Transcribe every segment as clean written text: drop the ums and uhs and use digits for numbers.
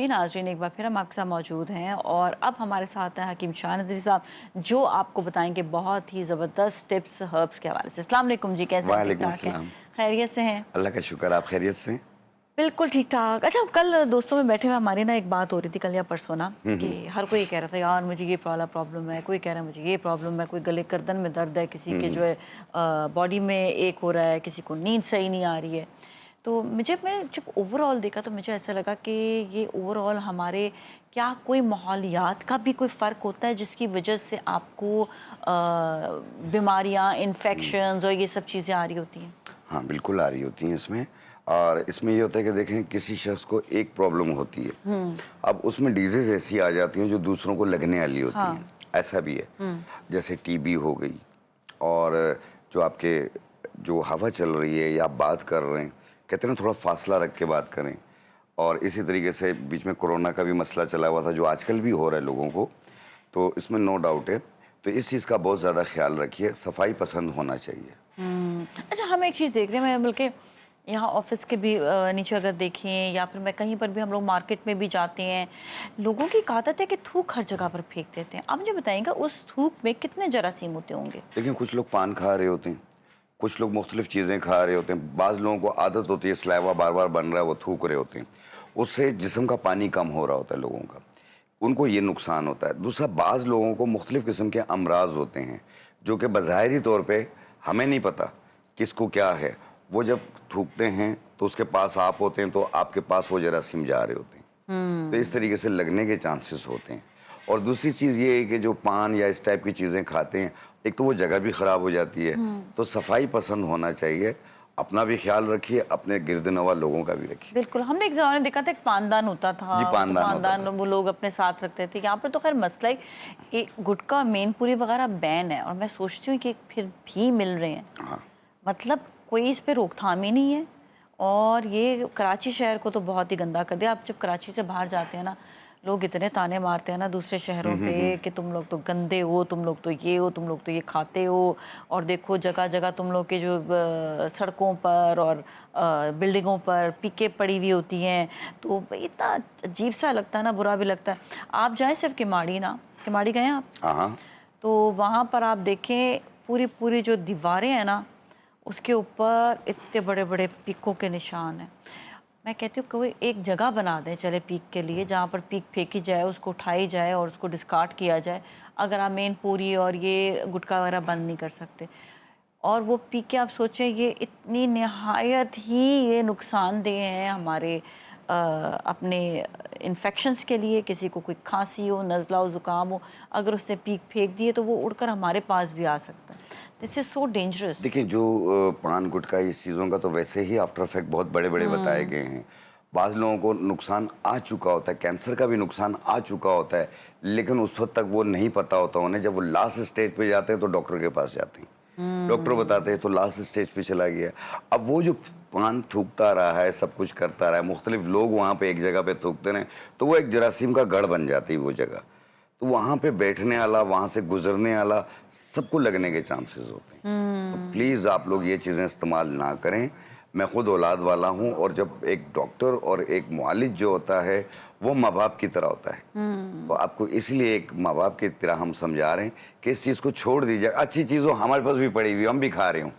जी नाज़रीन, एक बार फिर हम आपके साथ मौजूद हैं और अब हमारे साथ हैं हकीम शाह नज़री साहब, जो आपको बताएंगे बहुत ही ज़बरदस्त टिप्स हर्ब्स के हवाले से। अस्सलाम वालेकुम जी, कैसे हैं? ठीक वालेकुम ठाक हैं? अस्सलाम। खैरियत से हैं? अल्लाह का शुक्र, आप खैरियत से हैं? बिल्कुल ठीक ठाक। अच्छा, कल दोस्तों में बैठे हुए हमारी ना एक बात हो रही थी, कल या परसों ना, कि हर कोई कह रहा था यार मुझे ये प्रॉब्लम है, कोई कह रहा है मुझे ये प्रॉब्लम है, कोई गले गर्दन में दर्द है, किसी के जो है बॉडी में एक हो रहा है, किसी को नींद सही नहीं आ रही है। तो मैंने जब ओवरऑल देखा तो मुझे ऐसा लगा कि ये ओवरऑल हमारे क्या कोई माहौलियात का भी कोई फ़र्क होता है जिसकी वजह से आपको बीमारियां, इन्फेक्शंस और ये सब चीज़ें आ रही होती हैं? हाँ, बिल्कुल आ रही होती हैं इसमें। और इसमें ये होता है कि देखें, किसी शख्स को एक प्रॉब्लम होती है, अब उसमें डिज़ीज़ ऐसी आ जाती हैं जो दूसरों को लगने वाली होती हाँ। हैं, ऐसा भी है। जैसे टीबी हो गई, और जो आपके जो हवा चल रही है या आप बात कर रहे हैं, कहते हैं ना थोड़ा फासला रख के बात करें। और इसी तरीके से बीच में कोरोना का भी मसला चला हुआ था जो आजकल भी हो रहा है लोगों को, तो इसमें नो डाउट है। तो इस चीज़ का बहुत ज़्यादा ख्याल रखिए, सफाई पसंद होना चाहिए। अच्छा, हम एक चीज़ देख रहे हैं, मैं बल्कि यहाँ ऑफिस के भी नीचे अगर देखें या फिर मैं कहीं पर भी, हम लोग मार्केट में भी जाते हैं, लोगों की एक आदत है कि थूक हर जगह पर फेंक देते हैं। आप मुझे बताएंगे उस थूक में कितने जरासीम होते होंगे? लेकिन कुछ लोग पान खा रहे होते हैं, कुछ लोग मुख्तलिफ चीज़ें खा रहे होते हैं, बाज़ लोगों को आदत होती है सलाइवा बार बार बन रहा है वो थूक रहे होते हैं, उससे जिस्म का पानी कम हो रहा होता है लोगों का, उनको ये नुकसान होता है। दूसरा, बाज़ लोगों को मुख्तलिफ किस्म के अमराज होते हैं जो कि बज़ाहिरी तौर पे हमें नहीं पता किसको क्या है, वो जब थूकते हैं तो उसके पास आप होते हैं तो आपके पास वो जरासीम जा रहे होते हैं, तो इस तरीके से लगने के चांसेस होते हैं। और दूसरी चीज़ ये है कि जो पान या इस टाइप की चीज़ें खाते हैं, एक तो वो जगह भी ख़राब हो जाती है। तो सफाई पसंद होना चाहिए, अपना भी ख्याल रखिए, अपने गिरदनवा लोगों का भी रखिए। बिल्कुल, हमने एक ज़माने देखा था, एक पानदान होता जी, था, तो पानदान होता पानदान था। वो लोग अपने साथ रखते थे। यहाँ पर तो खैर मसला ही गुटखा, मेनपुरी वगैरह बैन है और मैं सोचती हूँ कि फिर भी मिल रहे हैं। हाँ, मतलब कोई इस पे रोकथाम ही नहीं है। और ये कराची शहर को तो बहुत ही गंदा कर दिया। आप जब कराची से बाहर जाते हैं ना, लोग इतने ताने मारते हैं ना दूसरे शहरों पे कि तुम लोग तो गंदे हो, तुम लोग तो ये हो, तुम लोग तो ये खाते हो, और देखो जगह जगह तुम लोग के जो सड़कों पर और बिल्डिंगों पर पीके पड़ी हुई होती हैं। तो इतना अजीब सा लगता है ना, बुरा भी लगता है। आप जाएँ सिर्फ किमाड़ी ना, किमाड़ी गए हैं आप? हाँ, हाँ। तो वहाँ पर आप देखें, पूरी पूरी जो दीवारें हैं ना, उसके ऊपर इतने बड़े बड़े पीकों के निशान हैं। मैं कहती हूँ कोई एक जगह बना दें चले पीक के लिए, जहाँ पर पीक फेंकी जाए, उसको उठाई जाए और उसको डिस्कार्ड किया जाए। अगर आप मेन पूरी और ये गुटखा वगैरह बंद नहीं कर सकते, और वो पीके आप सोचें, ये इतनी नहायत ही ये नुकसानदेह हैं हमारे अपने इन्फेक्शंस के लिए। किसी को कोई खांसी हो, नज़ला हो, ज़ुकाम हो, अगर उसने पीक फेंक दिए तो वो उड़कर हमारे पास भी आ सकता है। This is so dangerous. देखिए, जो पान गुटखा इस चीज़ों का तो वैसे ही आफ्टर इफेक्ट बहुत बड़े-बड़े बताए गए हैं। बाज़ लोगों को नुकसान आ चुका होता है, कैंसर का भी नुकसान आ चुका होता है, लेकिन उस वक़्त तक वो नहीं पता होता उन्हें। जब वो लास्ट स्टेज पे जाते हैं तो डॉक्टर के पास जाते हैं। डॉक्टर बताते हैं तो लास्ट स्टेज पे चला गया। अब वो जो पान थूकता रहा है, सब कुछ करता रहा है, मुख्तलिफ लोग वहाँ पे एक जगह पे थूकते रहें, तो वो एक जरासीम का गढ़ बन जाती है वो जगह। तो वहाँ पे बैठने वाला, वहाँ से गुजरने वाला, सबको लगने के चांसेस होते हैं। तो प्लीज़ आप लोग ये चीज़ें इस्तेमाल ना करें। मैं खुद औलाद वाला हूँ, और जब एक डॉक्टर और एक मुआलिज जो होता है वो माँ बाप की तरह होता है, तो आपको इसलिए एक माँ बाप की तरह हम समझा रहे हैं कि इस चीज़ को छोड़ दीजिए। अच्छी चीज़ों हमारे पास भी पड़ी हुई, हम भी खा रहे हूँ।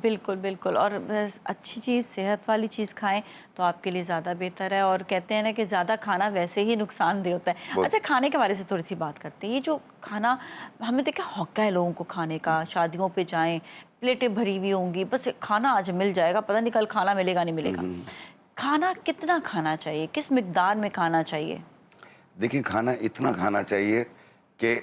बिल्कुल, बिल्कुल। और बस अच्छी चीज़, सेहत वाली चीज़ खाएँ तो आपके लिए ज़्यादा बेहतर है। और कहते हैं ना कि ज़्यादा खाना वैसे ही नुकसानदेह होता है। बहुत। अच्छा, खाने के बारे से थोड़ी-सी बात करते हैं। ये जो खाना, हमने देखा हौका है लोगों को खाने का, शादियों पे जाएँ, प्लेटें भरी हुई होंगी, बस खाना आज मिल जाएगा, पता नहीं कल खाना मिलेगा नहीं मिलेगा। खाना कितना खाना चाहिए? किस मिकदार में खाना चाहिए? देखिए, खाना इतना खाना चाहिए कि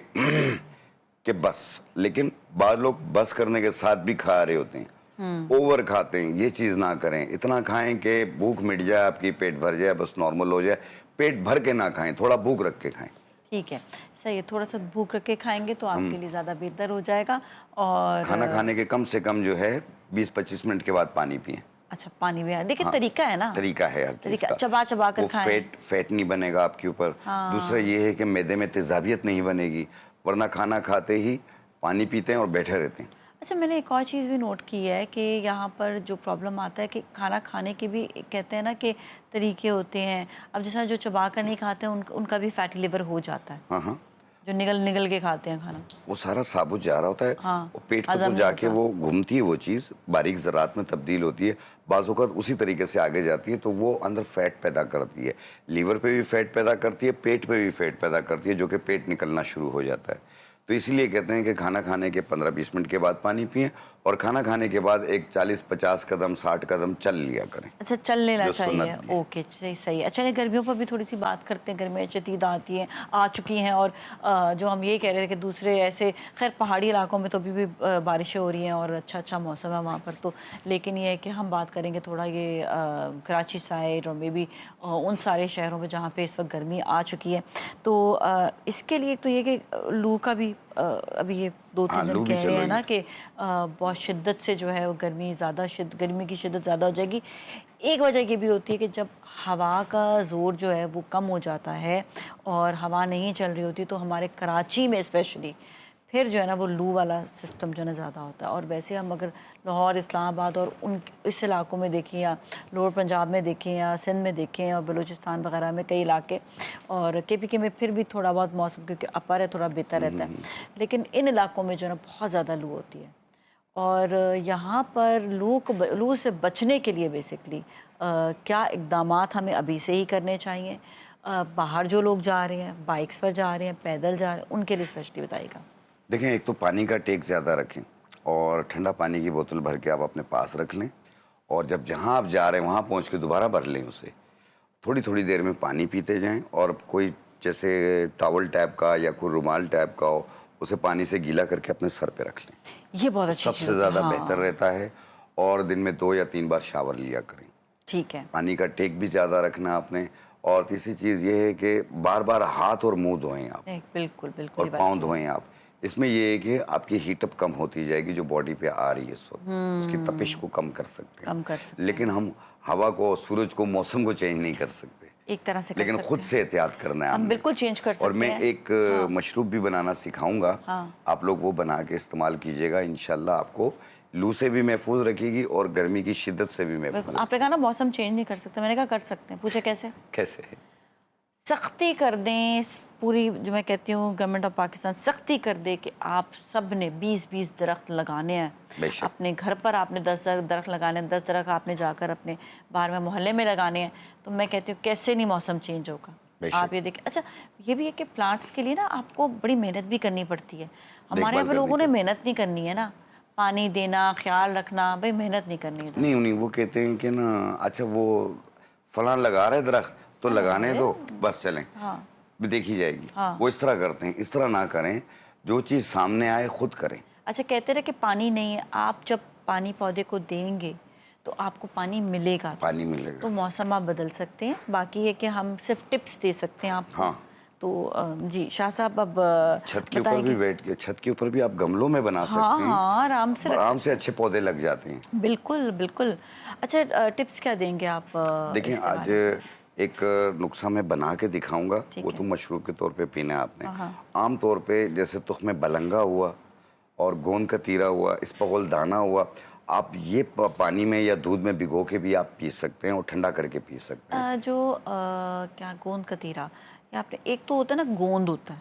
कि बस, लेकिन बाद लोग बस करने के साथ भी खा रहे होते हैं, ओवर खाते हैं। ये चीज़ ना करें, इतना खाएं कि भूख मिट जाए आपकी, पेट भर जाए, बस नॉर्मल हो जाए। पेट भर के ना खाएं, थोड़ा भूख रख के खाएं। ठीक है, सही है। थोड़ा-सा भूख रख के खाएँगे तो हम आपके लिए ज़्यादा बेहतर हो जाएगा। और खाना खाने के कम से कम जो है 20-25 मिनट के बाद पानी पिएं। अच्छा, पानी भी है। देखिए, हाँ, तरीका है ना, तरीका है हर चीज़ तरीका का। चबा-चबा कर वो खाएँ। फैट नहीं बनेगा आपके ऊपर। दूसरा हाँ। ये है कि मैदे में तेज़ाबियत नहीं बनेगी, वरना खाना खाते ही पानी पीते हैं और बैठे रहते हैं। अच्छा, मैंने एक और चीज़ भी नोट की है कि यहाँ पर जो प्रॉब्लम आता है कि खाना खाने के भी कहते हैं ना कि तरीके होते हैं। अब जैसे जो चबा कर नहीं खाते हैं उनका भी फैटी लिवर हो जाता है, हाँ, हाँ। जो निगल निगल के खाते हैं खाना। वो सारा साबुत जा रहा होता है, हाँ, और पेट तक हज़म वो नहीं जाके होता। वो घूमती है, वो चीज़ बारीक ज़रात में तब्दील होती है। बाज़ औक़ात उसी तरीके से आगे जाती है, तो वो अंदर फैट पैदा करती है। लीवर पे भी फैट पैदा करती है, पेट पे भी फैट पैदा करती है, जो कि पेट निकलना शुरू हो जाता है। तो इसीलिए कहते हैं कि खाना खाने के 15-20 मिनट के बाद पानी पिएँ, और खाना खाने के बाद एक 40-50 कदम, 60 कदम चल लिया करें, अच्छा, चल लेना जो चाहिए। सुन्नत भी है। ओके, सही सही। अच्छा, ये गर्मियों पर भी थोड़ी-सी बात करते हैं। गर्मियाँ शदीद आती हैं, आ चुकी हैं, और जो हम ये कह रहे थे कि दूसरे ऐसे खैर पहाड़ी इलाकों में तो अभी भी बारिशें हो रही हैं और अच्छा-अच्छा मौसम है वहाँ पर तो। लेकिन ये है कि हम बात करेंगे थोड़ा ये कराची साइड और मेबी उन सारे शहरों में जहाँ पे इस वक्त गर्मी आ चुकी है। तो इसके लिए तो ये कि लू का भी अभी ये 2-3 हाँ, दिन लू भी कह चल रहे हैं रही ना है। कि बहुत शिद्दत से जो है वो गर्मी की शिद्दत ज़्यादा हो जाएगी। एक वजह ये भी होती है कि जब हवा का ज़ोर जो है वो कम हो जाता है और हवा नहीं चल रही होती, तो हमारे कराची में स्पेशली फिर जो है ना वो लू वाला सिस्टम जो है ना ज़्यादा होता है। और वैसे हम अगर लाहौर, इस्लामाबाद और उन इस इलाकों में देखें, या लोअर पंजाब में देखें, या सिंध में देखें, और बलूचिस्तान वगैरह में कई इलाके, और केपीके में फिर भी थोड़ा बहुत मौसम क्योंकि अपर है थोड़ा बेहतर रहता है, लेकिन इन इलाकों में जो है ना बहुत ज़्यादा लू होती है। और यहाँ पर लू से बचने के लिए बेसिकली क्या इक़दामात हमें अभी से ही करने चाहिए? बाहर जो लोग जा रहे हैं, बाइक्स पर जा रहे हैं, पैदल जा रहे हैं, उनके लिए स्पेशली बताइएगा। देखें, एक तो पानी का टेक ज़्यादा रखें, और ठंडा पानी की बोतल भर के आप अपने पास रख लें, और जब जहाँ आप जा रहे हैं वहाँ पहुँच के दोबारा भर लें उसे। थोड़ी-थोड़ी देर में पानी पीते जाएँ, और कोई जैसे टॉवल टाइप का या कोई रुमाल टाइप का हो, उसे पानी से गीला करके अपने सर पे रख लें। ये बहुत तो अच्छी चीज़ सबसे होती है। ज़्यादा बेहतर हाँ, रहता है, और दिन में 2 या 3 बार शावर लिया करें। ठीक है। पानी का टेक भी ज़्यादा रखना आपने, और तीसरी चीज़ ये है कि बार-बार हाथ और मुँह धोएँ आप, नहीं, बिल्कुल, बिल्कुल और ये बात पाँव सही है। धोएँ आप। इसमें ये है कि आपकी हीटअप कम होती जाएगी, जो बॉडी पे आ रही है इस वक़्त, उसकी तपिश को कम कर सकते हैं। कम कर सकते हैं। लेकिन हम हवा को, सूरज को, मौसम को चेंज नहीं कर सकते, एक तरह से कर लेकिन सकते खुद हैं। से एहतियात करना है हम हमने। बिल्कुल चेंज कर और सकते मैं हैं। एक हाँ, मशरूब भी बनाना सिखाऊँगा, हाँ। आप लोग वो बना के इस्तेमाल कीजिएगा, इंशाल्लाह आपको लू से भी महफूज़ रखेगी और गर्मी की शिद्दत से भी बिल्कुल, महफूज़ आपने रखेगी। कहा ना मौसम चेंज नहीं कर सकते, मैंने कहा कर सकते हैं। पूछे कैसे? कैसे? सख्ती कर दें, पूरी जो मैं कहती हूँ गवर्नमेंट ऑफ पाकिस्तान सख्ती कर दे कि आप सब ने 20-20 दरख्त लगाने हैं। बेशक। अपने घर पर आपने 10 दरख्त लगाने हैं, 10 दरख्त आपने जाकर अपने बाहर में मोहल्ले में लगाने हैं, तो मैं कहती हूँ कैसे नहीं मौसम चेंज होगा। बेशक। आप ये देखिए। अच्छा, ये भी है कि प्लांट्स के लिए ना आपको बड़ी मेहनत भी करनी पड़ती है। हमारे यहाँ देखभाल पे करनी लोगों ने पड़ती। मेहनत नहीं करनी है ना, पानी देना, ख्याल रखना, भाई मेहनत नहीं करनी इधर। नहीं, नहीं, वो कहते हैं कि ना, अच्छा वो फलां लगा रहे दरख्त, तो हाँ, लगाने अरे, दो, बस चलें, हाँ, भी देखी जाएगी। हाँ। वो इस तरह करते हैं, इस तरह ना करें, जो चीज़ सामने आए खुद करें। अच्छा, कहते रहे कि पानी नहीं है, आप जब पानी पौधे को देंगे तो आपको पानी मिलेगा भी। पानी मिलेगा। तो मौसम आप बदल सकते हैं, बाकी है कि हम सिर्फ टिप्स दे सकते हैं आपको। हाँ। तो जी शाह साहब अब छत के ऊपर भी बताएंगे। बैठ के, छत के ऊपर भी आप गमलों में बना हाँ सकते हैं, हाँ, आराम से रख आराम सकते से अच्छे पौधे लग जाते हैं। हैं। बिल्कुल बिल्कुल। अच्छा, टिप्स क्या देंगे आप देखिए, इसके आज बारे से? एक नुस्खा मैं बना के दिखाऊंगा, वो ठीक तो है। मशरूब के तौर पे पीना है आपने। हाँ हाँ। आम तौर पे जैसे तुख्मे बलंगा हुआ, और गोंद का तीरा हुआ, इसबगोल दाना हुआ, आप ये पानी में या दूध में भिगो के भी आप पी सकते हैं, और ठंडा करके पी सकते हैं। क्या गोंद कतीरा, या आपने एक तो होता है ना गोंद होता है,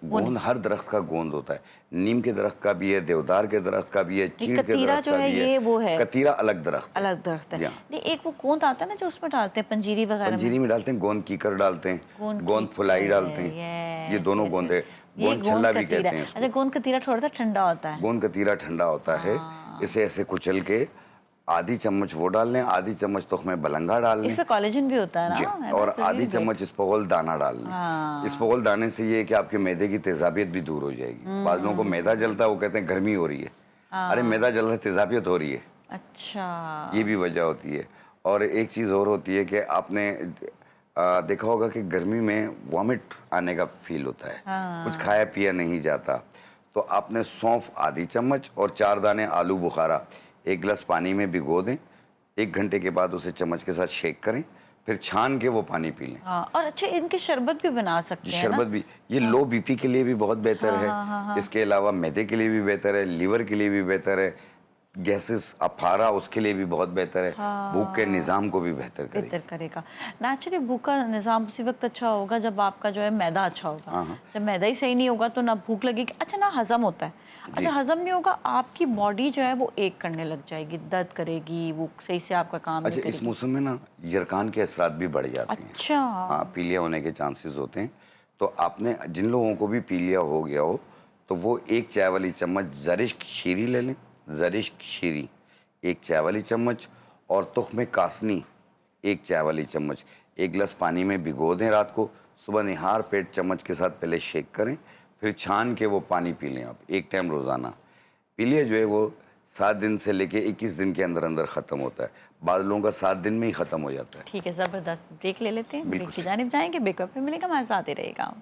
वो नहीं। गोंद हर दरख्त का गोंद होता है, नीम के दरख्त का भी है, देवदार के दरख्त का भी है, नहीं, चीड़ के कतीरा दरख्त जो का है भी है। ये वो है, कतीरा अलग दरख्त है। अलग दरख्त है। जी हाँ। नहीं, एक वो गोंद आता है ना जो उसमें डालते हैं पंजीरी वगैरह में। पंजीरी में डालते हैं, गोंद कीकर डालते हैं, गोंद गोंद फुलाई डालते कीकर, हैं, ये यस दोनों यस गोंद यस। है। ये गोंद गोंद छल्ला भी कतीरा। कहते हैं अच्छा, इसको। गोंद कतीरा थोड़ा सा ठंडा होता है। गोंद कतीरा ठंडा होता है। हाँ। इसे ऐसे कुचल के आधी चम्मच वो डाल लें, आधी चम्मच तुख्मे बलंगा डाल लें। इसमें कोलेजन भी होता है ना, जी, है ना, और so आधी really great। चम्मच इसबगोल दाना डाल लें। हाँ। इसबगोल दाने से ये है कि आपके मैदे की तेजाबियत भी दूर हो जाएगी। बाद लोगों को मैदा जलता है, वो कहते हैं गर्मी हो रही है। अरे हाँ। मैदा जल रहा है, तेजाबियत हो रही है, अच्छा। ये भी वजह होती है। और एक चीज़ और होती है कि आपने देखा होगा कि गर्मी में वॉमिट आने का फील होता है, कुछ हाँ। खाया पिया नहीं जाता, तो आपने सौंफ आधी चम्मच और 4 दाने आलू बुखारा 1 गिलास पानी में भिगो दें, 1 घंटे के बाद उसे चम्मच के साथ शेक करें, फिर छान के वो पानी पी लें। हाँ, और अच्छे इनके शरबत भी बना सकते हैं ना। शरबत भी, ये लो बीपी के लिए भी बहुत बेहतर हाँ, है। हाँ, हाँ, हाँ। इसके अलावा मैदे के लिए भी बेहतर है, लीवर के लिए भी बेहतर है, गैसेस अफारा उसके लिए भी बहुत बेहतर है, भूख के हाँ, निज़ाम को भी बेहतर करेगी। बेहतर करेगा। नेचुरली भूख का निज़ाम उसी वक्त अच्छा होगा जब आपका जो है मैदा अच्छा होगा। हाँ, हाँ। जब मैदा ही सही नहीं होगा तो ना भूख लगेगी, अच्छा ना हजम होता है। जी। अच्छा हजम नहीं होगा, आपकी बॉडी जो है वो एक करने लग जाएगी, दर्द करेगी, वो सही से आपका काम नहीं अच्छा, इस करेगी। मौसम में ना यरकान के असरात भी बढ़ जाते हैं। अच्छा। हाँ, पीलिया होने के चांसेस होते हैं। तो आपने जिन लोगों को भी पीलिया हो गया हो, तो वो 1 चाय वाली चम्मच ज़रिश्क शीरी ले लें, ज़रिश्क शीरी 1 चाय वाली चम्मच, और तुख्म कासनी 1 चाय वाली चम्मच 1 गिलास पानी में भिगो दें रात को, सुबह निहार पेट चम्मच के साथ पहले शेक करें, फिर छान के वो पानी पी लें आप 1 टाइम रोज़ाना। पीलिया जो है वो 7 दिन से लेके 21 दिन के अंदर अंदर ख़त्म होता है। बाद लोगों का 7 दिन में ही ख़त्म हो जाता है। ठीक है, ज़बरदस्त। ब्रेक ले लेते हैं, ब्रेक बिल्कुल। की जानिब जाएँगे, ब्रेक पे मिलेगा, हमारे साथ ही रहेगा।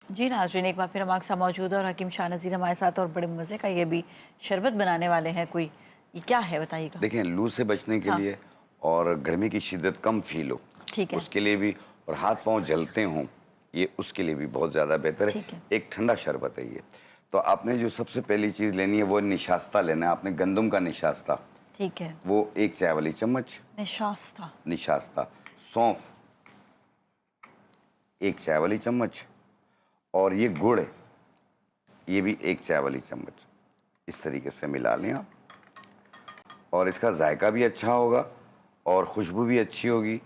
जी नाज़रीन, एक बार फिर हमारे साथ मौजूद है और हकीम शाह नज़ीर हमारे साथ, और बड़े मज़े का ये भी शरबत बनाने वाले हैं कोई। ये क्या है बताइएगा? देखें, लू से बचने के हाँ। लिए और गर्मी की शिद्दत कम फील हो, ठीक है, उसके लिए भी, और हाथ पाँव जलते हों, ये उसके लिए भी बहुत ज़्यादा बेहतर है। ठीक है। एक ठंडा शरबत है ये। तो आपने जो सबसे पहली चीज़ लेनी है वो निशास्ता लेना है। आपने गंदम का निशास्ता, ठीक है। वो 1 चाय वाली चम्मच निशास्ता। निशास्ता, सौंफ 1 चाय वाली चम्मच, और ये गुड़, ये भी 1 चाय वाली चम्मच। इस तरीके से मिला लें आप, और इसका जायका भी अच्छा होगा और खुशबू भी अच्छी होगी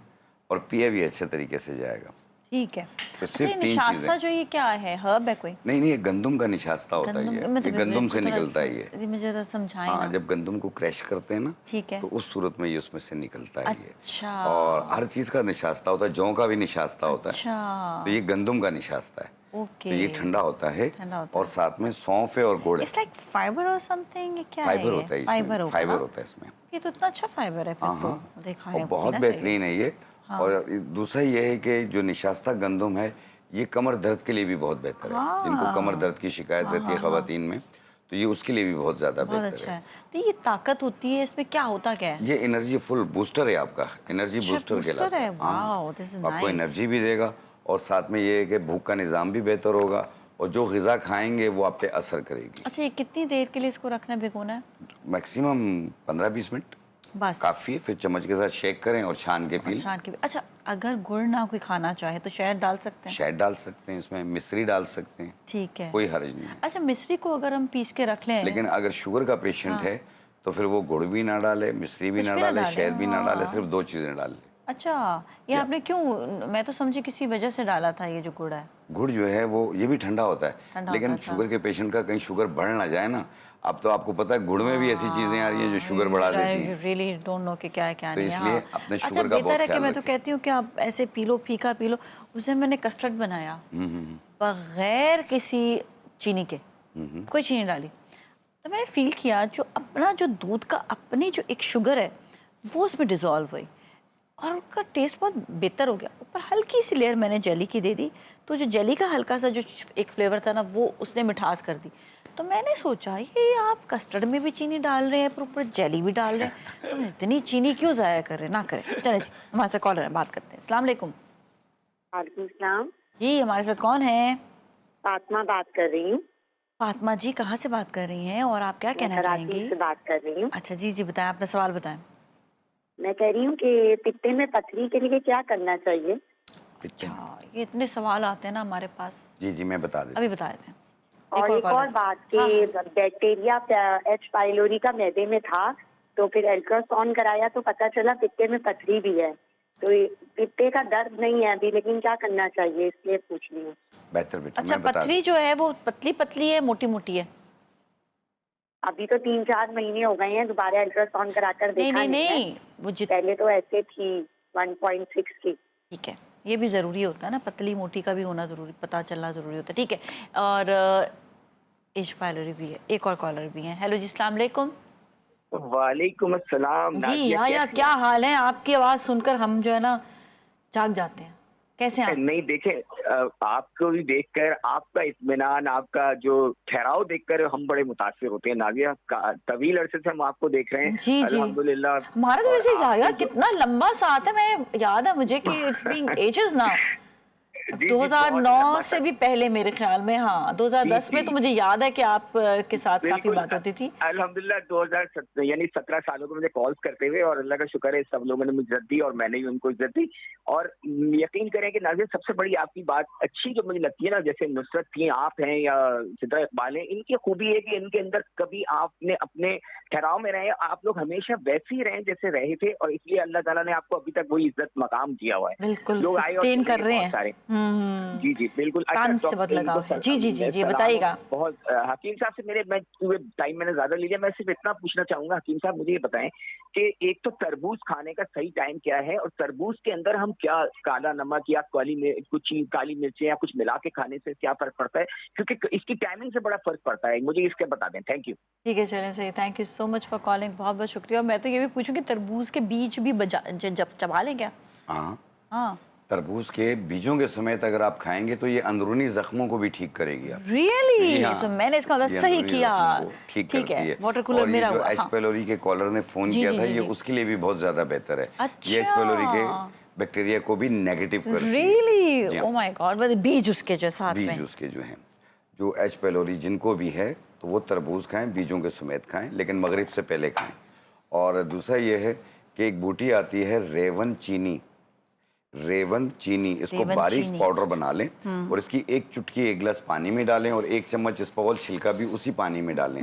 और पिया भी अच्छे तरीके से जाएगा। ठीक है। तो अच्छा, सिर्फ ये 3 निशास्ता चीज़ें। जो ये क्या है? हर्ब है कोई? नहीं, नहीं, ये गंदम का निशास्ता होता है, गंदम, ये गंदम से निकलता है ये। जी मुझे ज़रा समझाएं हाँ, ना। जब गंदम को क्रैश करते हैं ना, ठीक है। तो उस सूरत में ये उसमें से निकलता है ये। अच्छा। और हर चीज़ का निशास्ता होता है, जौ का भी निशास्ता होता है। तो अच्छा। ये गंदम का निशास्ता है। ओके। तो ये ठंडा होता है, ठंडा होता और है। साथ में सौंफ है और गुड़ है। इट्स लाइक फाइबर और समथिंग, ये क्या है? फाइबर ये होता है इसमें, फाइबर होगा फाइबर ना? होता है इसमें। ये तो इतना अच्छा फाइबर है फिर हाँ, तो। हाँ, देखा और है, बहुत पीना चाहिए। बेहतरीन है ये। हाँ। और दूसरा ये है कि जो निशास्ता गंदम है, ये कमर दर्द के लिए भी बहुत बेहतर है। जिनको कमर हाँ। दर्द की शिकायत हाँ, रहती है हाँ, हाँ। खवातीन में, तो ये उसके लिए भी बहुत ज़्यादा बहुत बेहतर अच्छा है। है। तो ये ताकत होती है, इसमें क्या होता क्या है? ये एनर्जी फुल बूस्टर है आपका, एनर्जी अच्छा, बूस्टर बूस्टर कहलाता है। है। हाँ, वाओ, दिस इज आपको नाइस। एनर्जी भी देगा, और साथ में ये है कि भूख का निज़ाम भी बेहतर होगा, और जो ग़िज़ा खाएंगे वो आप पे असर करेगी। अच्छा, ये कितनी देर के लिए इसको रखना है, भिगोना है? मैक्सिमम 15-20 मिनट बस। काफ़ी है। फिर चम्मच के साथ शेक करें और छान के पी लें। छान के भी। अच्छा, अगर गुड़ ना कोई खाना चाहे तो शहद डाल सकते हैं? शहद डाल सकते हैं, इसमें मिश्री डाल सकते हैं, ठीक है। कोई हर्ज नहीं है। अच्छा, मिश्री को अगर हम पीस के रख लें? लेकिन अगर शुगर का पेशेंट हाँ। है, तो फिर वो गुड़ भी ना डाले, मिश्री भी कुछ ना भी ना डाले, डालें? शहद भी ना डाले, सिर्फ हाँ। 2 चीज़ें डाल ले। अच्छा, ये या आपने क्यों, मैं तो समझी किसी वजह से डाला था ये जो गुड़ है। गुड़ जो है वो ये भी ठंडा होता है, ठंडा होता लेकिन है, अच्छा। शुगर के पेशेंट का कहीं शुगर बढ़ ना जाए ना। अब तो आपको पता है गुड़ में भी ऐसी चीज़ें आ रही हैं जो शुगर बढ़ा देती आई हैं। रियली डोंट नो कि क्या है क्या तो नहीं है। इसलिए हाँ। अपने अच्छा, शुगर का बहुत बेहतर है कि ख्याल मैं तो रखें। कहती हूँ कि आप ऐसे पी लो, फीका पी लो। उस दिन मैंने कस्टर्ड बनाया हम्म। बगैर किसी चीनी के, कोई चीनी डाली, तो मैंने फील किया जो अपना जो दूध का अपनी जो एक शुगर है वो उसमें डिज़ोल्व हुई, और उसका टेस्ट बहुत बेहतर हो गया। ऊपर हल्की सी लेयर मैंने जेली की दे दी, तो जो जेली का हल्का सा जो एक फ्लेवर था ना, वो उसने मिठास कर दी। तो मैंने सोचा ये आप कस्टर्ड में भी चीनी डाल रहे हैं, पर ऊपर जेली भी डाल रहे हैं, तो इतनी चीनी क्यों ज़ाया कर रहे हैं? ना करें। चले जी, हमारे साथ कॉलर है, बात करते हैं। अस्सलाम वालेकुम। वालेकुम सलाम। जी, हमारे साथ कौन है? फातिमा बात कर रही हूँ। फातिमा जी, कहाँ से बात कर रही हैं और आप क्या मैं कहना कराची चाहेंगी? से बात कर रही हूँ। अच्छा जी, जी बताएं, अपना सवाल बताएं। मैं कह रही हूँ कि पित्ते में पथरी के लिए क्या करना चाहिए? अच्छा, ये इतने सवाल आते हैं ना हमारे पास। जी, जी, मैं बता देता अभी हूँ। बता देते हैं। और एक और कॉलर। बात हाँ, कि हाँ। बैक्टीरिया एच पाइलोरी का मैदे में था, तो फिर अल्ट्रासाउंड कराया तो पता चला पित्ते में पथरी भी है। तो ये पित्ते का दर्द नहीं है अभी, लेकिन क्या करना चाहिए इसलिए पूछ रही हूँ। बेहतर बेटा, अच्छा, मैं बता पथरी जो है वो पतली पतली है, मोटी मोटी है? अभी तो 3-4 महीने हो गए हैं, दोबारा अल्ट्रासाउंड कराकर नहीं देखा नहीं नहीं है। नहीं, वो पहले तो ऐसे थी 1.6 की। ठीक है, ये भी ज़रूरी होता है ना, पतली मोटी का भी होना ज़रूरी, पता चलना ज़रूरी होता है। ठीक है, और एच पायलोरी भी है, एक और कॉलर भी है। हेलो जी, अस्सलाम वालेकुम। वालेकुम अस्सलाम। जी नाज़िया या कैसी क्या हाल है? आपकी आवाज़ सुनकर हम जो है ना जाग जाते हैं। कैसे हैं हैं? आप? नहीं देखे, आपको भी देखकर, आपका इत्मीनान, आपका जो ठहराव देखकर हम बड़े मुतासिर होते हैं। नाज़िया, तवील अरसे से हम आपको देख रहे हैं, जी जी, अल्हम्दुलिल्लाह। हमारा तो और वैसे यार आपने जो कितना लंबा साथ है, मैं याद है मुझे कि इट्स बीइंग एजेस नाउ। जी जी, बहुत 2009 लंबा से भी पहले मेरे ख्याल में, हाँ जी 2010 में तो जी, मुझे याद है कि आप के साथ काफी बिल्कुल। बात होती थी। अल्हम्दुलिल्लाह 2017 यानी 17 सालों को मुझे कॉल्स करते हुए, और अल्लाह का शुक्र है सब लोगों ने मुझे इज्जत दी और मैंने भी उनको इज्जत दी। और यकीन करें कि नाज़िर, सबसे बड़ी आपकी बात अच्छी जो मुझे लगती है ना, जैसे नुसरत की आप हैं या सिद्रा इकबाल हैं, इनकी खूबी है कि इनके अंदर कभी आपने अपने ठहराव में रहे, आप लोग हमेशा वैसे ही रहे जैसे रहे थे, और इसलिए अल्लाह ताला ने आपको अभी तक वही इज्जत मकाम दिया हुआ है। बिल्कुल लोग आए और सस्टेन चले कर गए रहे बहुत हैं। सारे। हम्म, जी जी, बिल्कुल। अच्छा काम से बहुत डॉक्टर, लगाव है। जी जी जी जी, सलाम हो। बताइएगा। बहुत हकीम साहब से मेरे, मैं चूंकि टाइम मैंने ज्यादा ले लिया, मैं सिर्फ इतना पूछना चाहूंगा हकीम साहब, मुझे ये बताएं कि एक तो तरबूज खाने का सही टाइम क्या है, और तरबूज के अंदर हम क्या काला नमक या कुछ चीज, काली मिर्चें या कुछ मिला के खाने से क्या फर्क पड़ता है, क्योंकि इसकी टाइमिंग से बड़ा फर्क पड़ता है, मुझे इसके बता दें। Thank you. ठीक है, चलें, सही, thank you so much for calling, बहुत बहुत शुक्रिया। और मैं तो ये भी पूछूं कि तरबूज के बीज भी जब चबा लें क्या? हाँ, हाँ, तरबूज के बीजों के समेत अगर आप खाएंगे तो ये अंदरूनी जख्मों को भी ठीक करेगी आप। जी रियली? तो हाँ, मैंने इसका मतलब ये सही अंदरूनी किया। जख्मों को ठीक ठीक करती है, है। वाटर कूलर और ये मेरा जो हुआ। एच हाँ, पेलोरी के कॉलर ने फ़ोन जी किया जी था, जी ये जी। उसके लिए भी बहुत ज़्यादा बेहतर है। ये एच पेलोरी के अच्छा, बैक्टीरिया को भी नेगेटिव करती है। रियली? जी ओ हाँ, माय गॉड, बस बीज उसके जो साथ बीज में। उसके जो हैं, जो एच पेलोरी जिनको भी है, तो वो तरबूज खाएं, बीजों के समेत खाएं, लेकिन मगरिब से पहले खाएं। और दूसरा ये है कि एक बूटी आती है रेवन चीनी, रेवन चीनी, इसको रेवन बारीक चीनी। पाउडर बना लें और इसकी एक चुटकी एक गिलास पानी में डालें और एक चम्मच इस पर और छिलका भी उसी पानी में डालें।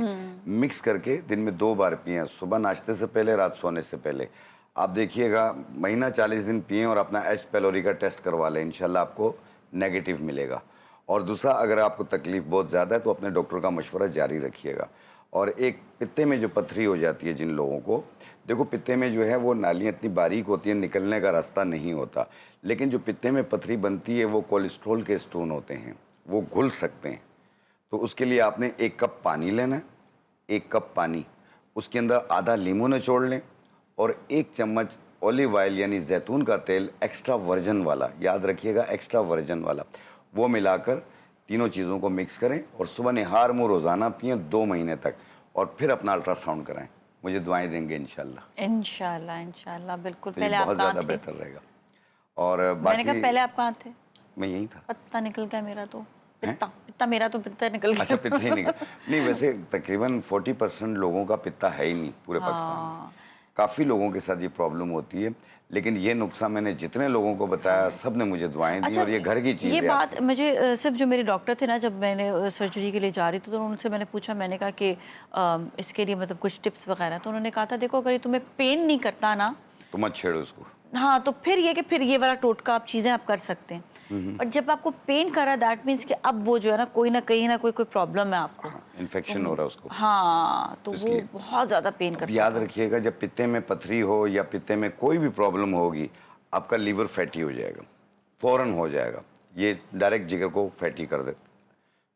मिक्स करके दिन में 2 बार पिएं, सुबह नाश्ते से पहले, रात सोने से पहले। आप देखिएगा, महीना 40 दिन पिएं और अपना एच पेलोरी का टेस्ट करवा लें, इंशाल्लाह आपको नेगेटिव मिलेगा। और दूसरा, अगर आपको तकलीफ बहुत ज़्यादा है तो अपने डॉक्टर का मशवरा जारी रखिएगा। और एक पित्ते में जो पथरी हो जाती है जिन लोगों को, देखो पित्ते में जो है वो नालियाँ इतनी बारीक होती हैं, निकलने का रास्ता नहीं होता, लेकिन जो पित्ते में पथरी बनती है वो कोलेस्ट्रॉल के स्टोन होते हैं, वो घुल सकते हैं। तो उसके लिए आपने 1 कप पानी लेना है, 1 कप पानी, उसके अंदर आधा नींबू निचोड़ लें और 1 चम्मच ऑलिव ऑयल यानी जैतून का तेल एक्स्ट्रा वर्जन वाला, याद रखिएगा एक्स्ट्रा वर्जन वाला, वो मिलाकर तीनों चीज़ों को मिक्स करें और सुबह निहार मुँह रोज़ाना पिएं 2 महीने तक, और फिर अपना अल्ट्रासाउंड कराएं। मुझे दुआएं देंगे इंशाल्लाह, इंशाल्लाह इंशाल्लाह, बिल्कुल। तो ये पहले आप बहुत कहाँ ज़्यादा थे? बेहतर रहेगा। और मैंने कहा बाकी पहले आप कहाँ थे? मैं यहीं था। पत्ता निकल गया मेरा तो। हैं? पित्ता पित्ता मेरा तो पित्ता निकल अच्छा, गया। पित्ता ही नहीं, नहीं वैसे तकरीबन 40% लोगों का पित्ता है ही नहीं पूरे पाकिस्तान में। हाँ, काफ़ी लोगों के साथ ये प्रॉब्लम होती है, लेकिन ये नुस्खा मैंने जितने लोगों को बताया सब ने मुझे दुआएं दी, अच्छा, और ये घर की चीज़ ये है बात आपकी। मुझे सिर्फ जो मेरे डॉक्टर थे ना, जब मैंने सर्जरी के लिए जा रही थी तो उनसे मैंने पूछा, मैंने कहा कि इसके लिए मतलब कुछ टिप्स वगैरह, तो उन्होंने कहा था देखो अगर ये तुम्हें पेन नहीं करता ना, तो मत छेड़ो उसको। हाँ तो फिर ये कि फिर ये वाला टोटका आप चीज़ें आप कर सकते हैं। और जब आपको पेन कर रहा है दैट मीन्स कि अब वो जो है ना कोई ना कहीं ना कोई प्रॉब्लम है आपको। हाँ, इन्फेक्शन हो रहा है उसको। हाँ, तो वो इसलिए बहुत ज़्यादा पेन अब करता याद था। रखिएगा, जब पित्ते में पथरी हो या पित्ते में कोई भी प्रॉब्लम होगी, आपका लीवर फैटी हो जाएगा, फ़ौरन हो जाएगा, ये डायरेक्ट जिगर को फैटी कर देता।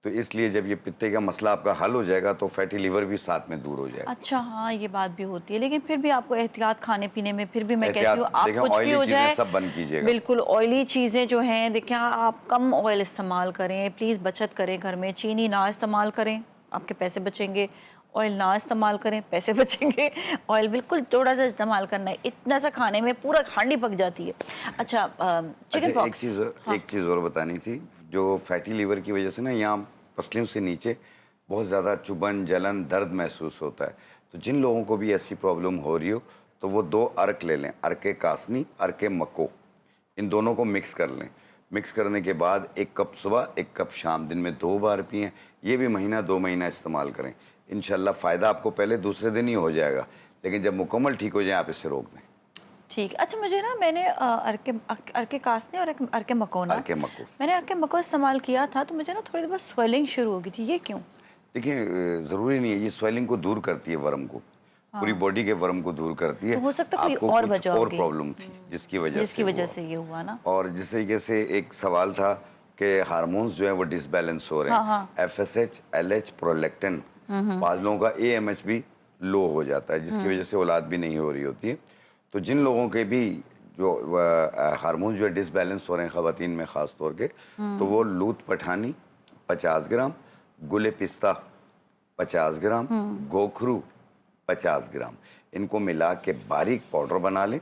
तो इसलिए जब ये पित्ते का मसला आपका हल हो जाएगा तो फैटी लीवर भी साथ में दूर हो जाएगा। अच्छा, हाँ ये बात भी होती है, लेकिन फिर भी आपको एहतियात खाने पीने में, फिर भी मैं कहती एहतियात हूँ आप देखें, कुछ भी ऑयली हो चीज़ें जाए, सब बंद कीजिएगा। बिल्कुल ऑयली चीज़ें जो हैं देखिए, आप कम ऑयल इस्तेमाल करें प्लीज़, बचत करें, घर में चीनी ना इस्तेमाल करें, आपके पैसे बचेंगे। ऑयल ना इस्तेमाल करें, पैसे बचेंगे। ऑयल बिल्कुल थोड़ा सा इस्तेमाल करना है, इतना सा खाने में पूरा हांडी पक जाती है। अच्छा, चिकन अच्छा, पॉक्स। एक चीज़ और बतानी थी, जो फैटी लीवर की वजह से ना यहाँ पसलियों से नीचे बहुत ज़्यादा चुभन, जलन, दर्द महसूस होता है। तो जिन लोगों को भी ऐसी प्रॉब्लम हो रही हो तो वो 2 अर्क ले लें, अर्के कासनी, अर्के मक्को, इन दोनों को मिक्स कर लें। मिक्स करने के बाद 1 कप सुबह, 1 कप शाम, दिन में 2 बार पिएं। ये भी महीना 2 महीना इस्तेमाल करें, इंशाल्लाह फ़ायदा आपको पहले दूसरे दिन ही हो जाएगा, लेकिन जब मुकम्मल ठीक हो जाए आप इसे रोक दें। ठीक। अच्छा, मुझे ना मैंने अर्के कासने और अर्के मकोना, अर्के मक्को, मैंने अर्के मको इस्तेमाल किया था तो मुझे ना थोड़ी देर बाद स्वेलिंग शुरू हो गई थी, ये क्यों? देखिए ज़रूरी नहीं है, ये स्वेलिंग को दूर करती है, वर्म को। पूरी बॉडी के वर्म को दूर करती है। तो हो सकता है कोई आपको और कुछ वजह और होगी। प्रॉब्लम थी जिसकी वजह से ये हुआ ना। और जिस तरीके से एक सवाल था कि हार्मोन्स जो है वो डिसबैलेंस हो रहे हैं। हाँ। FSH, LH, प्रोलैक्टिन, बाद लोगों का AMH भी लो हो जाता है, जिसकी वजह से औलाद भी नहीं हो रही होती है। तो जिन लोगों के भी जो हार्मोन जो है डिसबैलेंस हो रहे हैं ख़वातीन में ख़ास तौर के, तो वो लूत पठानी 50 ग्राम, गुले पिस्ता 50 ग्राम, गोखरू 50 ग्राम, इनको मिला के बारीक पाउडर बना लें।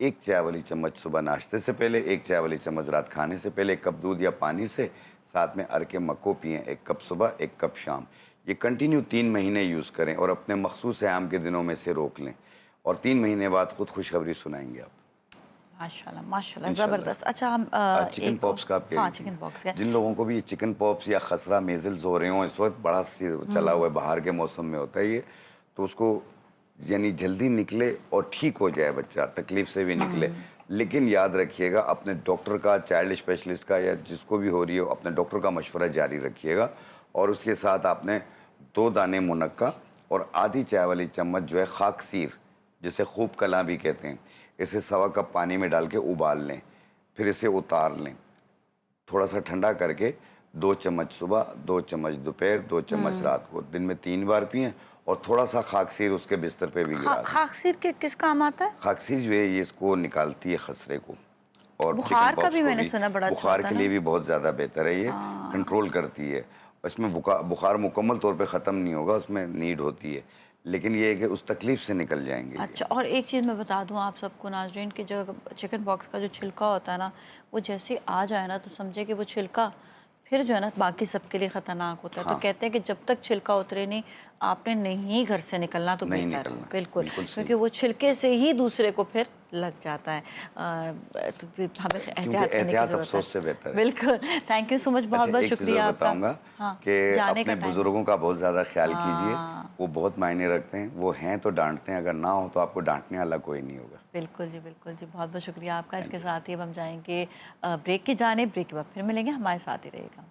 1 चाय वाली चम्मच सुबह नाश्ते से पहले, 1 चाय वाली चम्मच रात खाने से पहले, 1 कप दूध या पानी से, साथ में अरके मक्को पिएं, 1 कप सुबह 1 कप शाम। ये कंटिन्यू 3 महीने यूज़ करें और अपने मखसूस आम के दिनों में से रोक लें और 3 महीने बाद खुद खुशखबरी सुनाएंगे आप। माशाल्लाह माशाल्लाह, ज़बरदस्त। अच्छा हम चिकन पॉप्स का आप कह हाँ, रही थी। चिकन पॉक्स का जिन लोगों को भी ये चिकन पॉप्स या खसरा मेजल्स हो रहे हों, इस वक्त बड़ा चला हुआ है, बाहर के मौसम में होता है ये, तो उसको यानी जल्दी निकले और ठीक हो जाए बच्चा, तकलीफ से भी निकले। लेकिन याद रखिएगा अपने डॉक्टर का, चाइल्ड स्पेशलिस्ट का या जिसको भी हो रही हो, अपने डॉक्टर का मशवरा जारी रखिएगा। और उसके साथ आपने 2 दाने मुनक्का और आधी चाय वाली चम्मच जो है खाकसीर, जिसे खूब कला भी कहते हैं, इसे 1.25 कप पानी में डाल के उबाल लें, फिर इसे उतार लें, थोड़ा सा ठंडा करके 2 चम्मच सुबह, 2 चम्मच दोपहर, 2 चम्मच रात को, दिन में 3 बार पिएं और थोड़ा सा खाकसीर उसके बिस्तर पे भी गिरा दें। खाकसीर के किस काम आता है? खाकसीर जो है ये इसको निकालती है खसरे को, और बुखार चिकन का पॉक्स भी को मैंने सुना बड़ा अच्छा बुखार होता के है लिए ना? भी बहुत ज़्यादा बेहतर है ये, कंट्रोल करती है। इसमें बुखार मुकम्मल तौर पे ख़त्म नहीं होगा, उसमें नीड होती है, लेकिन ये है कि उस तकलीफ से निकल जाएंगे। अच्छा, और एक चीज़ मैं बता दूं आप सबको नाज़रीन कि जो चिकन पॉक्स का जो छिलका होता है ना, वो जैसे आ जाए ना तो समझे कि वो छिलका फिर जो है ना बाकी सबके लिए ख़तरनाक होता है। तो कहते हैं कि जब तक छिलका उतरे नहीं, आपने नहीं घर से निकलना तो नहीं बेहतर है। निकलना, बिल्कुल, बिल्कुल सही। क्योंकि वो छिलके से ही दूसरे को फिर लग जाता है। तो फिर हमें क्योंकि एहतियात करने की एहतियात ज़रूरत अफसोस से बेहतर है। बिल्कुल, थैंक यू सो मच, बहुत बहुत एक चीज़ शुक्रिया और आपका। बताऊंगा हाँ, कि जाने का अपने टाइम। बुजुर्गों का बहुत ज़्यादा ख्याल कीजिए, हाँ। वो बहुत मायने रखते हैं। वो हैं तो डांटते हैं, अगर ना हो तो आपको डांटने वाला कोई नहीं होगा। बिल्कुल जी, बिल्कुल जी, बहुत बहुत शुक्रिया आपका। इसके साथ ही अब हम जाएंगे ब्रेक की जानिब। ब्रेक के बाद फिर मिलेंगे, हमारे साथ ही रहेगा।